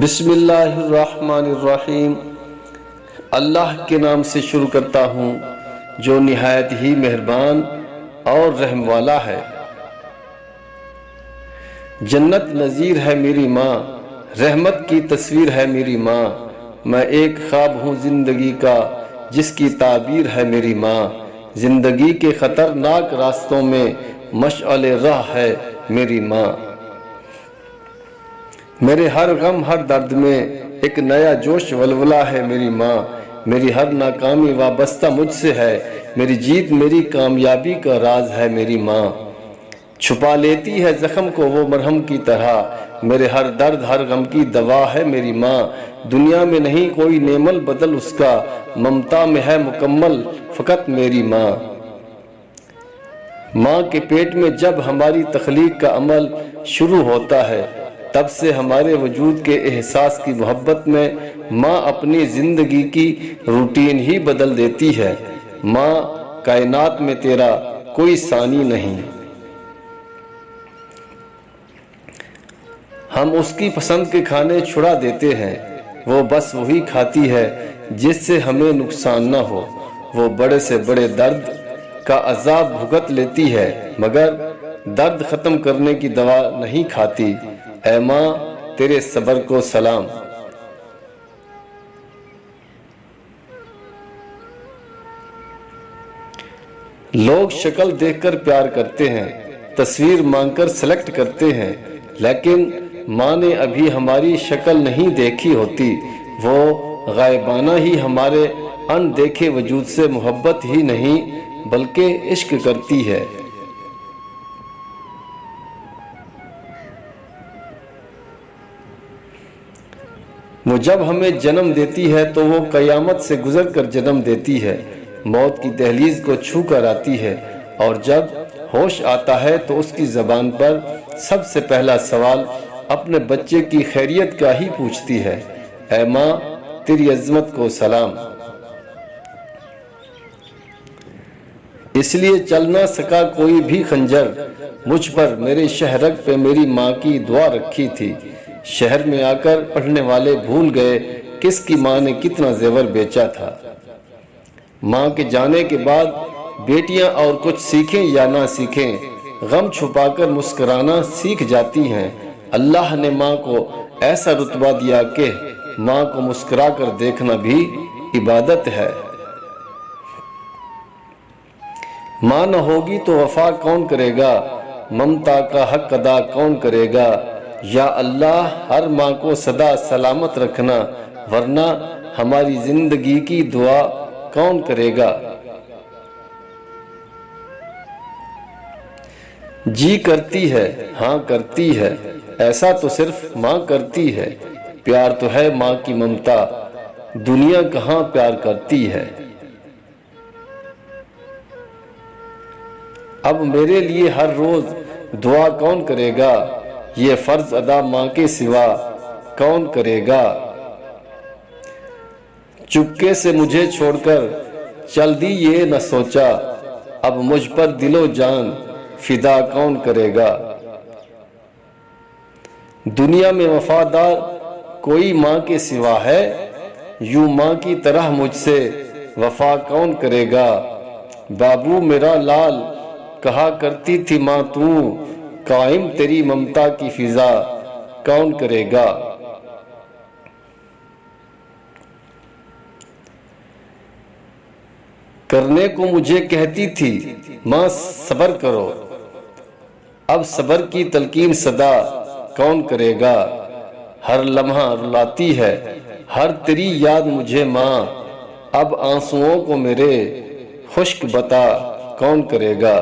بسم اللہ الرحمن الرحیم۔ اللہ کے نام سے شروع کرتا ہوں جو نہایت ہی مہربان اور رحم والا ہے۔ جنت نظیر ہے میری ماں، رحمت کی تصویر ہے میری ماں، میں ایک خواب ہوں زندگی کا جس کی تعبیر ہے میری ماں، زندگی کے خطرناک راستوں میں مشعل راہ ہے میری ماں، میرے ہر غم ہر درد میں ایک نیا جوش ولولہ ہے میری ماں، میری ہر ناکامی وابستہ مجھ سے ہے، میری جیت میری کامیابی کا راز ہے میری ماں، چھپا لیتی ہے زخم کو وہ مرہم کی طرح، میرے ہر درد ہر غم کی دوا ہے میری ماں، دنیا میں نہیں کوئی نعمت بدل اس کا، ممتا میں ہے مکمل فقط میری ماں۔ ماں کے پیٹ میں جب ہماری تخلیق کا عمل شروع ہوتا ہے، تب سے ہمارے وجود کے احساس کی محبت میں ماں اپنی زندگی کی روٹین ہی بدل دیتی ہے۔ ماں، کائنات میں تیرا کوئی ثانی نہیں، ہم اس کی پسند کے کھانے چھڑا دیتے ہیں، وہ بس وہی کھاتی ہے جس سے ہمیں نقصان نہ ہو، وہ بڑے سے بڑے درد کا عذاب بھگت لیتی ہے مگر درد ختم کرنے کی دوا نہیں کھاتی۔ اے ماں، تیرے صبر کو سلام۔ لوگ شکل دیکھ کر پیار کرتے ہیں، تصویر مانگ کر سلیکٹ کرتے ہیں، لیکن ماں نے ابھی ہماری شکل نہیں دیکھی ہوتی، وہ غائبانہ ہی ہمارے اندیکھے وجود سے محبت ہی نہیں بلکہ عشق کرتی ہے۔ وہ جب ہمیں جنم دیتی ہے تو وہ قیامت سے گزر کر جنم دیتی ہے، موت کی دہلیز کو چھو کر آتی ہے، اور جب ہوش آتا ہے تو اس کی زبان پر سب سے پہلا سوال اپنے بچے کی خیریت کا ہی پوچھتی ہے۔ اے ماں، تیری عظمت کو سلام۔ اس لیے چل نہ سکا کوئی بھی خنجر مجھ پر، میرے شہرگ پہ میری ماں کی دعا رکھی تھی، شہر میں آ کر پڑھنے والے بھول گئے کس کی ماں نے کتنا زیور بیچا تھا۔ ماں کے جانے کے بعد بیٹیاں اور کچھ سیکھیں یا نہ سیکھیں، غم چھپا کر مسکرانا سیکھ جاتی ہیں۔ اللہ نے ماں کو ایسا رتبہ دیا کہ ماں کو مسکرا کر دیکھنا بھی عبادت ہے۔ ماں نہ ہوگی تو وفا کون کرے گا، ممتا کا حق ادا کون کرے گا، یا اللہ ہر ماں کو سدا سلامت رکھنا، ورنہ ہماری زندگی کی دعا کون کرے گا۔ جی کرتی ہے، ہاں کرتی ہے، ایسا تو صرف ماں کرتی ہے، پیار تو ہے ماں کی ممتا، دنیا کہاں پیار کرتی ہے۔ اب میرے لیے ہر روز دعا کون کرے گا، یہ فرض ادا ماں کے سوا کون کرے گا۔ چپکے سے مجھے چھوڑ کر چل دی یہ نہ سوچا، اب مجھ پر دل و جان فدا کون کرے گا۔ دنیا میں وفادار کوئی ماں کے سوا ہے، یوں ماں کی طرح مجھ سے وفا کون کرے گا۔ بابو میرا لال کہا کرتی تھی ماں تو، قائم تیری ممتا کی فضا کون کرے گا۔ کرنے کو مجھے کہتی تھی ماں صبر کرو، اب صبر کی تلقین صدا کون کرے گا۔ ہر لمحہ رلاتی ہے ہر تیری یاد مجھے ماں، اب آنسوؤں کو میرے خشک بتا کون کرے گا۔